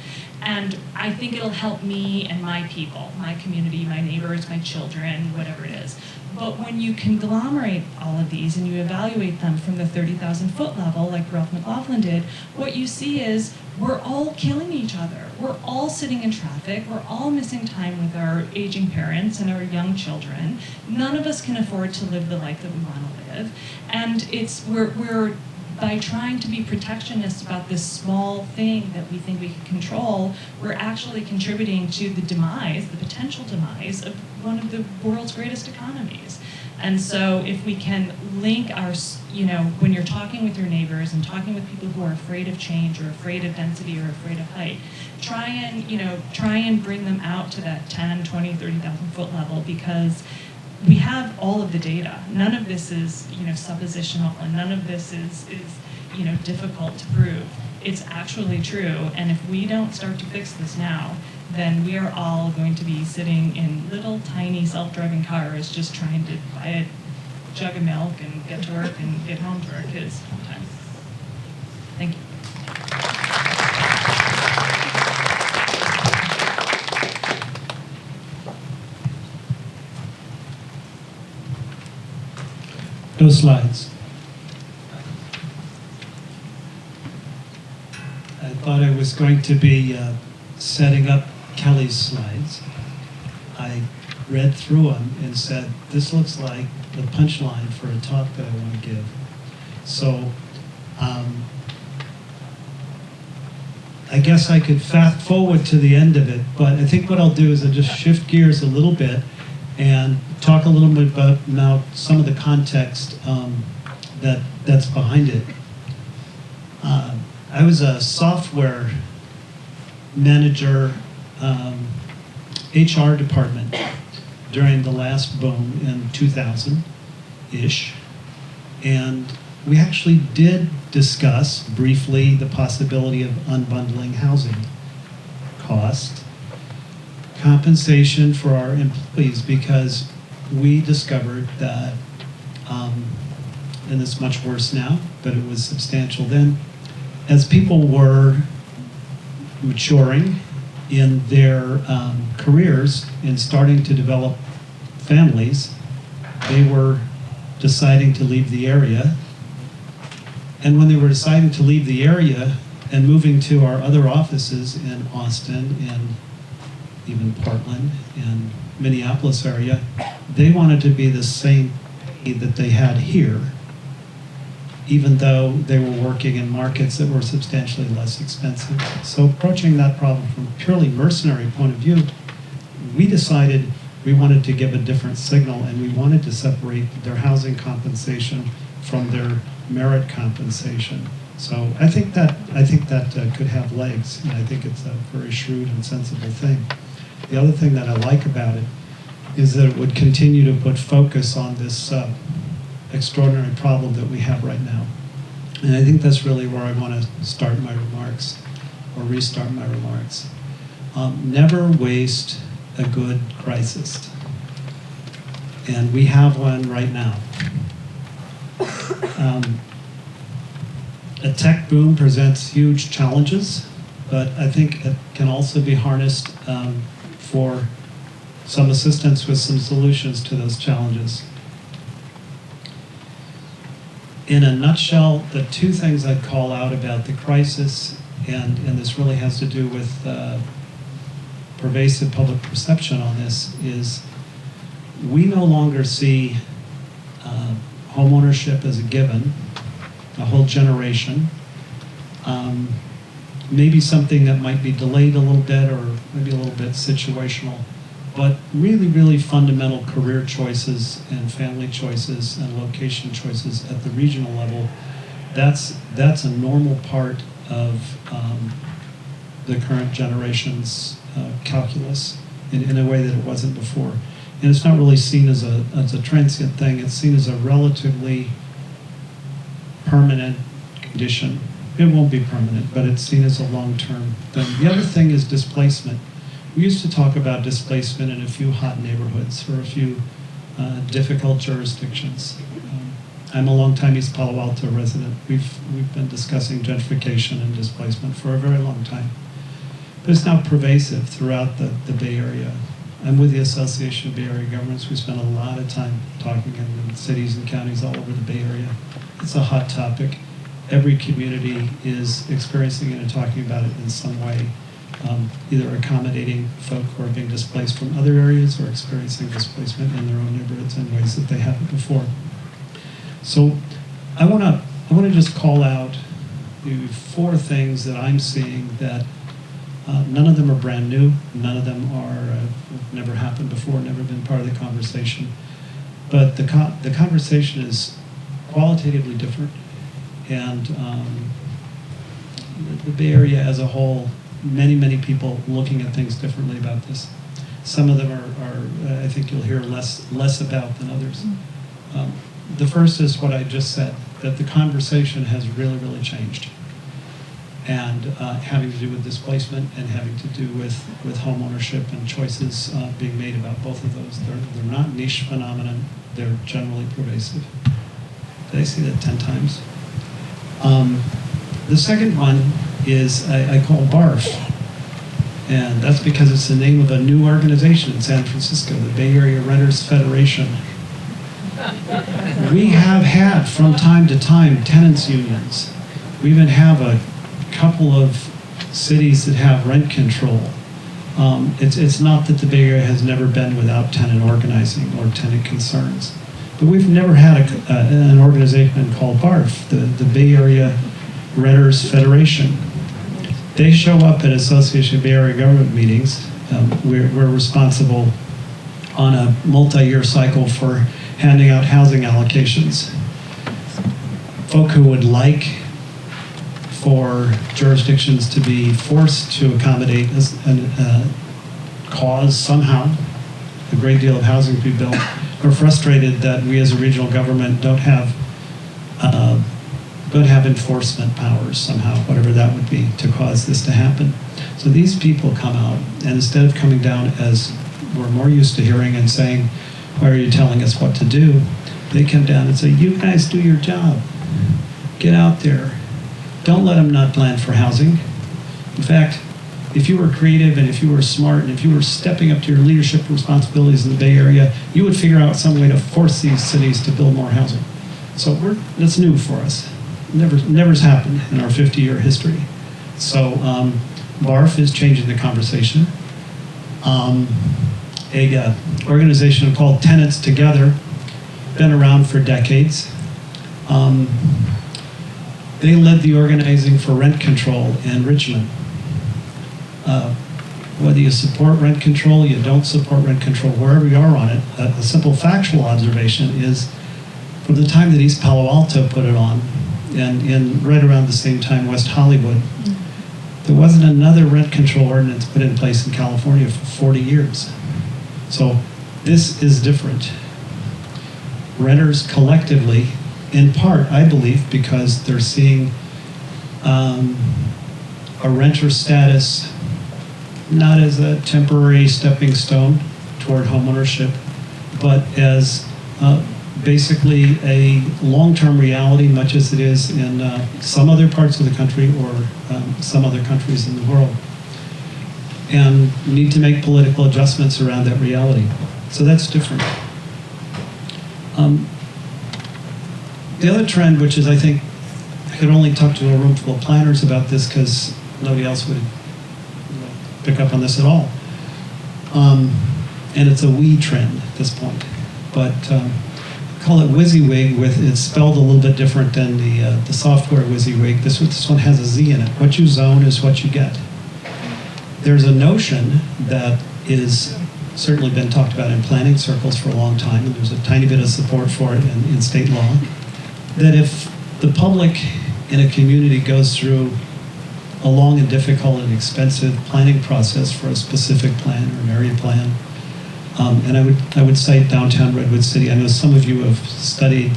And I think it'll help me and my people, my community, my neighbors, my children, whatever it is. But when you conglomerate all of these and you evaluate them from the 30,000 foot level, like Ralph McLaughlin did, what you see is we're all killing each other. We're all sitting in traffic. We're all missing time with our aging parents and our young children. None of us can afford to live the life that we want to live. And we're by trying to be protectionist about this small thing that we think we can control, we're actually contributing to the demise, the potential demise of one of the world's greatest economies. And so if we can link our, when you're talking with your neighbors and talking with people who are afraid of change or afraid of density or afraid of height, try and bring them out to that 10, 20, 30,000 foot level, because we have all of the data. None of this is, suppositional, and none of this is difficult to prove. It's actually true, and if we don't start to fix this now, then we are all going to be sitting in little tiny self-driving cars just trying to buy a jug of milk and get to work and get home to our kids on time. Thank you. No slides. I thought I was going to be setting up Kelly's slides. I read through them and said, this looks like the punchline for a talk that I want to give. So I guess I could fast forward to the end of it, but I think what I'll do is I'll just shift gears a little bit and talk a little bit about some of the context that's behind it. I was a software manager, HR department during the last boom in 2000-ish, and we actually did discuss briefly the possibility of unbundling housing cost, compensation for our employees, because we discovered that, and it's much worse now, but it was substantial then, as people were maturing in their careers and starting to develop families, they were deciding to leave the area. And when they were deciding to leave the area and moving to our other offices in Austin and even Portland and Minneapolis area, they wanted to be the same pay that they had here, even though they were working in markets that were substantially less expensive. So approaching that problem from a purely mercenary point of view, we decided we wanted to give a different signal, and we wanted to separate their housing compensation from their merit compensation. So I think that could have legs, and I think it's a very shrewd and sensible thing. The other thing that I like about it is that it would continue to put focus on this extraordinary problem that we have right now. And I think that's really where I want to start my remarks, or restart my remarks. Never waste a good crisis. And we have one right now. A tech boom presents huge challenges. but I think it can also be harnessed for some assistance with some solutions to those challenges. In a nutshell, the two things I'd call out about the crisis, and this really has to do with pervasive public perception on this, is we no longer see homeownership as a given, a whole generation. Maybe something that might be delayed a little bit or maybe a little bit situational, but really, really fundamental career choices and family choices and location choices at the regional level, that's a normal part of the current generation's calculus in a way that it wasn't before. And it's not really seen as a transient thing, it's seen as a relatively permanent condition. It won't be permanent, but it's seen as a long-term thing. The other thing is displacement. We used to talk about displacement in a few hot neighborhoods or a few difficult jurisdictions. I'm a long-time East Palo Alto resident. We've been discussing gentrification and displacement for a very long time. But it's now pervasive throughout the Bay Area. I'm with the Association of Bay Area Governments. We spend a lot of time talking in cities and counties all over the Bay Area. It's a hot topic. Every community is experiencing it and talking about it in some way, either accommodating folk who are being displaced from other areas or experiencing displacement in their own neighborhoods in ways that they haven't before. So I want to just call out the 4 things that I'm seeing that none of them are brand new, none of them are never happened before, never been part of the conversation. But the conversation is qualitatively different, and the Bay Area as a whole, many people looking at things differently about this. Some of them are I think you'll hear less about than others. The first is what I just said, that the conversation has really changed, and having to do with displacement and having to do with home ownership and choices being made about both of those. They're not niche phenomenon, they're generally pervasive. Did I say that 10 times? The second one is I call BARF, and that's because it's the name of a new organization in San Francisco, the Bay Area Renters Federation. We have had from time to time tenants unions. We even have a couple of cities that have rent control. It's not that the Bay Area has never been without tenant organizing or tenant concerns, but we've never had an organization called BARF, the Bay Area Renters Federation. They show up at Association of Bay Area Government meetings. We're responsible on a multi-year cycle for handing out housing allocations. Folk who would like for jurisdictions to be forced to accommodate a cause somehow, a great deal of housing to be built, are frustrated that we as a regional government don't have enforcement powers somehow, whatever that would be, to cause this to happen. So these people come out, and instead of coming down as we're more used to hearing and saying, why are you telling us what to do? They come down and say, you guys do your job. Get out there. Don't let them not plan for housing. In fact, if you were creative and if you were smart and if you were stepping up to your leadership responsibilities in the Bay Area, you would figure out some way to force these cities to build more housing. So that's new for us. Never's happened in our 50-year history. So BARF is changing the conversation. A organization called Tenants Together, been around for decades. They led the organizing for rent control in Richmond. Whether you support rent control, you don't support rent control, wherever you are on it, a simple factual observation is from the time that East Palo Alto put it on, and right around the same time West Hollywood, there wasn't another rent control ordinance put in place in California for 40 years. So this is different. Renters collectively, in part, I believe, because they're seeing a renter status not as a temporary stepping stone toward homeownership, but as basically a long-term reality, much as it is in some other parts of the country or some other countries in the world, and need to make political adjustments around that reality. So that's different. The other trend, which is, I think, I could only talk to a room full of planners about this because nobody else would pick up on this at all. And it's a we trend at this point. But call it WYSIWYG, it's spelled a little bit different than the software WYSIWYG. This one has a Z in it. What you zone is what you get. There's a notion that is certainly been talked about in planning circles for a long time, and there's a tiny bit of support for it in state law, that if the public in a community goes through a long and difficult and expensive planning process for a specific plan or an area plan, and I would cite downtown Redwood City. I know some of you have studied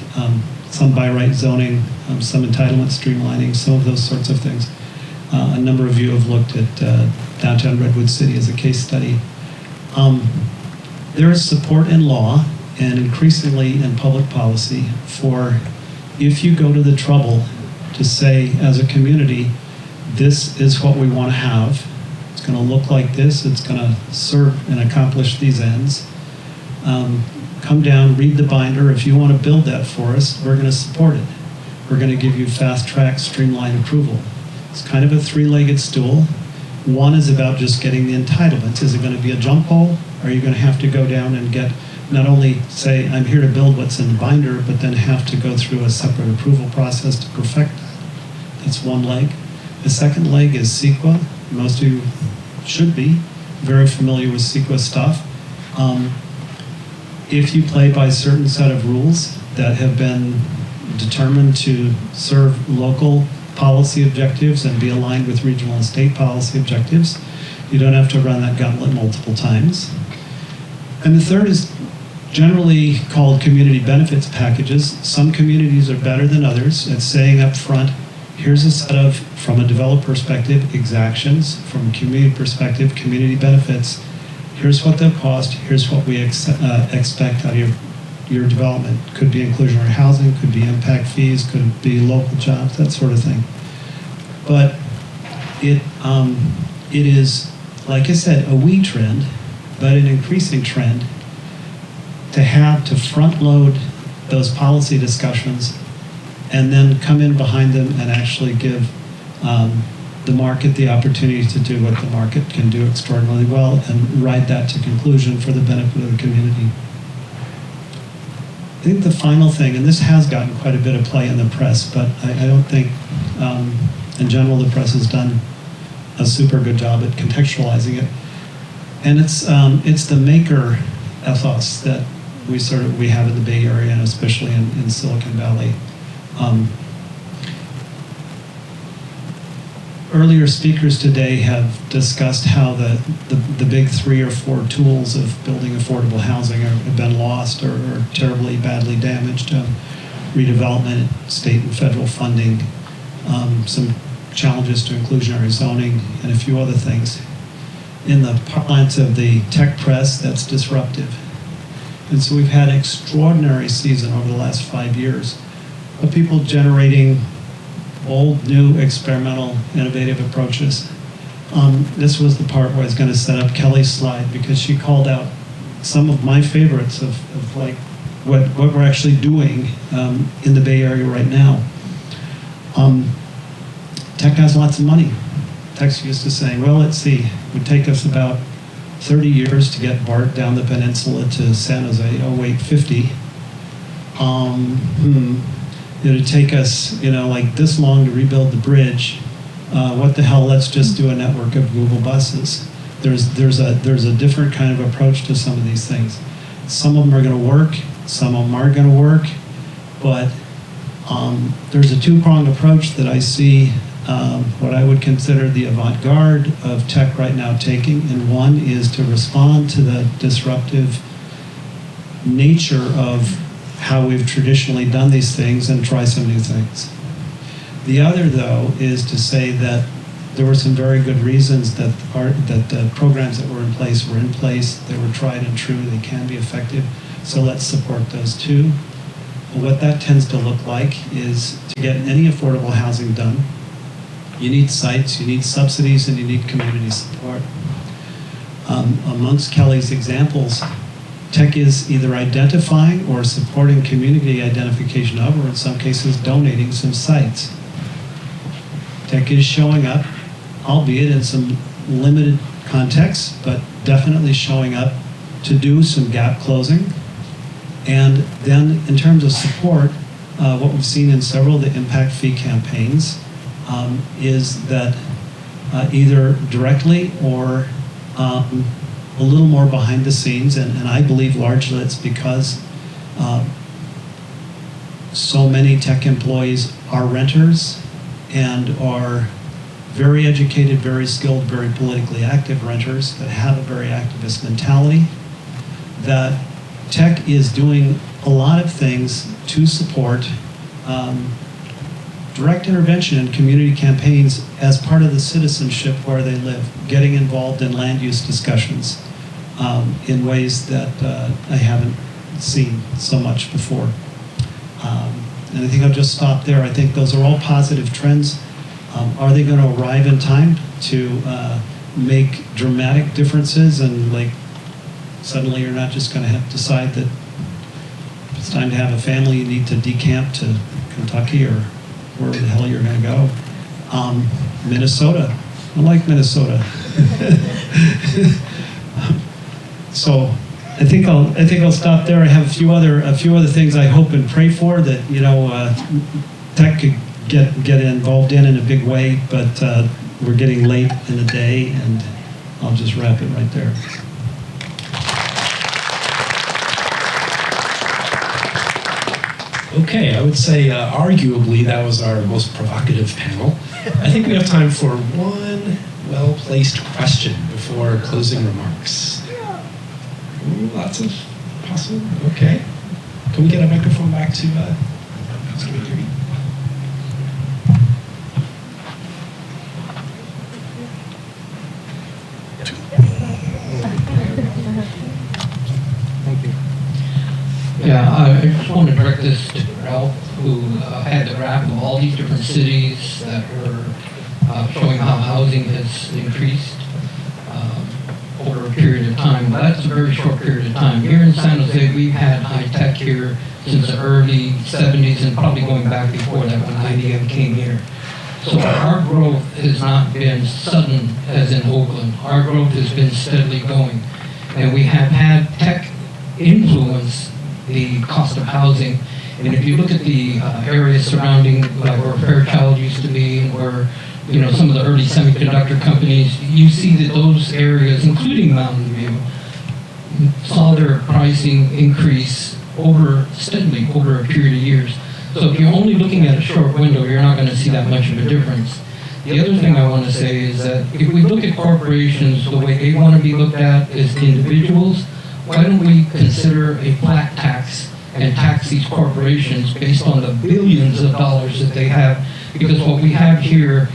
some by right zoning, some entitlement streamlining, some of those sorts of things. A number of you have looked at downtown Redwood City as a case study. There is support in law and increasingly in public policy for, if you go to the trouble to say as a community, this is what we want to have, it's going to look like this, it's going to serve and accomplish these ends. Come down, read the binder. If you want to build that for us, we're going to support it. We're going to give you fast track, streamlined approval. It's kind of a three-legged stool. One is about just getting the entitlements. Is it going to be a jump hole? Or are you going to have to go down and get, not only say, I'm here to build what's in the binder, but then have to go through a separate approval process to perfect that? That's one leg. The second leg is CEQA. Most of you should be very familiar with CEQA stuff. If you play by a certain set of rules that have been determined to serve local policy objectives and be aligned with regional and state policy objectives, you don't have to run that gauntlet multiple times. And the third is generally called community benefits packages. Some communities are better than others at saying up front, here's a set of, from a developer perspective, exactions, from a community perspective, community benefits. Here's what they'll cost, here's what we expect out of your development. Could be inclusionary housing, could be impact fees, could be local jobs, that sort of thing. But it is, like I said, a we trend, but an increasing trend to front load those policy discussions and then come in behind them and actually give the market the opportunity to do what the market can do extraordinarily well and ride that to conclusion for the benefit of the community. I think the final thing, and this has gotten quite a bit of play in the press, but I don't think, in general, the press has done a super good job at contextualizing it. And it's the maker ethos that we have in the Bay Area and especially in Silicon Valley. Earlier speakers today have discussed how the big 3 or 4 tools of building affordable housing have been lost or terribly badly damaged. Redevelopment, state and federal funding, some challenges to inclusionary zoning, and a few other things. In the parlance of the tech press, that's disruptive. And so we've had an extraordinary season over the last 5 years of people generating old, new, experimental, innovative approaches. This was the part where I was going to set up Kelly's slide because she called out some of my favorites of like what we're actually doing in the Bay Area right now. Tech has lots of money. Tech's used to saying, well, let's see, it would take us about 30 years to get BART down the peninsula to San Jose. Oh, wait, 50. It would take us, like this long to rebuild the bridge. What the hell? Let's just do a network of Google buses. There's a different kind of approach to some of these things. Some of them are going to work. Some of them aren't going to work. But there's a two-pronged approach that I see what I would consider the avant-garde of tech right now taking. And one is to respond to the disruptive nature of how we've traditionally done these things and try some new things. The other, though, is to say that there were some very good reasons that the programs that were in place, they were tried and true, they can be effective, so let's support those too. what that tends to look like is to get any affordable housing done, you need sites, you need subsidies, and you need community support. Amongst Kelly's examples, tech is either identifying or supporting community identification of, or in some cases donating some sites. Tech is showing up, albeit in some limited contexts, but definitely showing up to do some gap closing. And then in terms of support, what we've seen in several of the impact fee campaigns is that either directly or a little more behind the scenes, and I believe largely it's because so many tech employees are renters and are very educated, very skilled, very politically active renters that have a very activist mentality, that tech is doing a lot of things to support direct intervention in community campaigns as part of the citizenship where they live, getting involved in land use discussions in ways that I haven't seen so much before. And I think I'll just stop there. I think those are all positive trends. Are they going to arrive in time to make dramatic differences, and like suddenly you're not just going to have to decide that if it's time to have a family, you need to decamp to Kentucky or wherever the hell you're going to go. Minnesota. I like Minnesota. So I think I'll stop there. I have a few other things I hope and pray for that tech could get involved in a big way, but we're getting late in the day, and I'll just wrap it right there. Okay, I would say arguably that was our most provocative panel. I think we have time for one well-placed question before closing remarks. Ooh, lots of possible. Okay. Can we get a microphone back to Mr. McCreary? Yeah, I just want to direct this to Ralph, who had the graph of all these different cities that were showing how housing has increased over a period of time. Well, that's a very short period of time. Here in San Jose, we've had high tech here since the early 70s and probably going back before that when IBM came here. So our growth has not been sudden as in Oakland. Our growth has been steadily going. And we have had tech influence the cost of housing. And if you look at the areas surrounding like where Fairchild used to be and where some of the early semiconductor companies, you see that those areas, including Mountain View, saw their pricing increase steadily over a period of years. So if you're only looking at a short window, you're not going to see that much of a difference. The other thing I want to say is that if we look at corporations the way they want to be looked at as individuals, why don't we consider a flat tax and tax these corporations based on the billions of dollars that they have? Because what we have here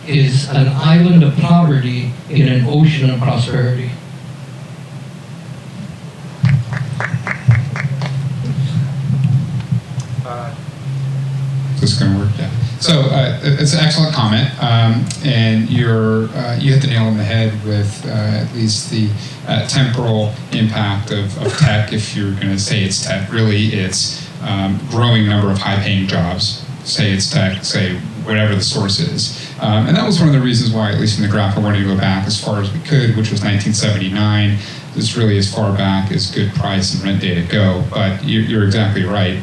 is an island of poverty in an ocean of prosperity. This is going to work, yeah. So it's an excellent comment, and you hit the nail on the head with at least the temporal impact of tech. If you're going to say it's tech, really it's growing number of high-paying jobs. Say it's tech, say whatever the source is. And that was one of the reasons why, at least in the graph, I wanted to go back as far as we could, which was 1979. It's really as far back as good price and rent data go. But you're exactly right.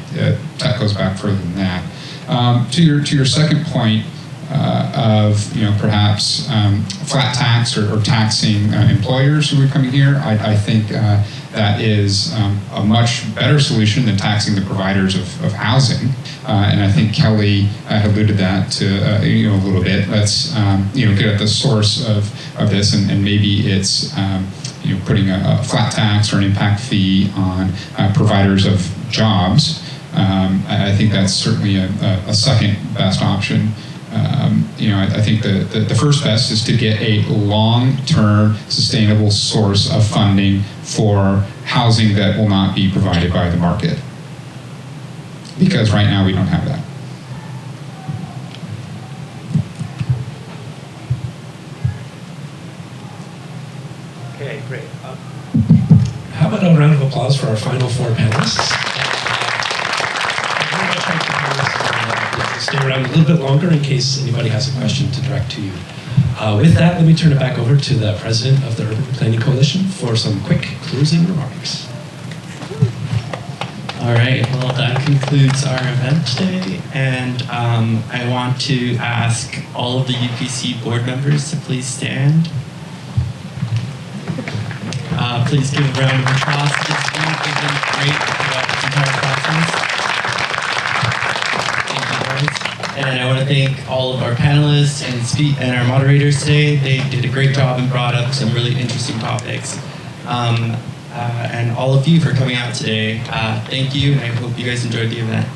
Tech goes back further than that. To your second point of perhaps flat tax or taxing employers who are coming here, I think that is a much better solution than taxing the providers of housing. And I think Kelly had alluded that to a little bit. Let's get at the source of this, and maybe it's putting a flat tax or an impact fee on providers of jobs. I think that's certainly a second best option. I think the first best is to get a long-term sustainable source of funding for housing that will not be provided by the market. because right now we don't have that. Okay, great. How about a round of applause for our final four panelists? I'm gonna try to keep this, stay around a little bit longer in case anybody has a question to direct to you. With that, let me turn it back over to the president of the Urban Planning Coalition for some quick closing remarks. All right, well, that concludes our event today, and I want to ask all of the UPC board members to please stand. Please give a round of applause to this group. They've been great throughout this entire process. Thank you, guys. And I want to thank all of our panelists and our moderators today. They did a great job and brought up some really interesting topics. And all of you for coming out today. Thank you, and I hope you guys enjoyed the event.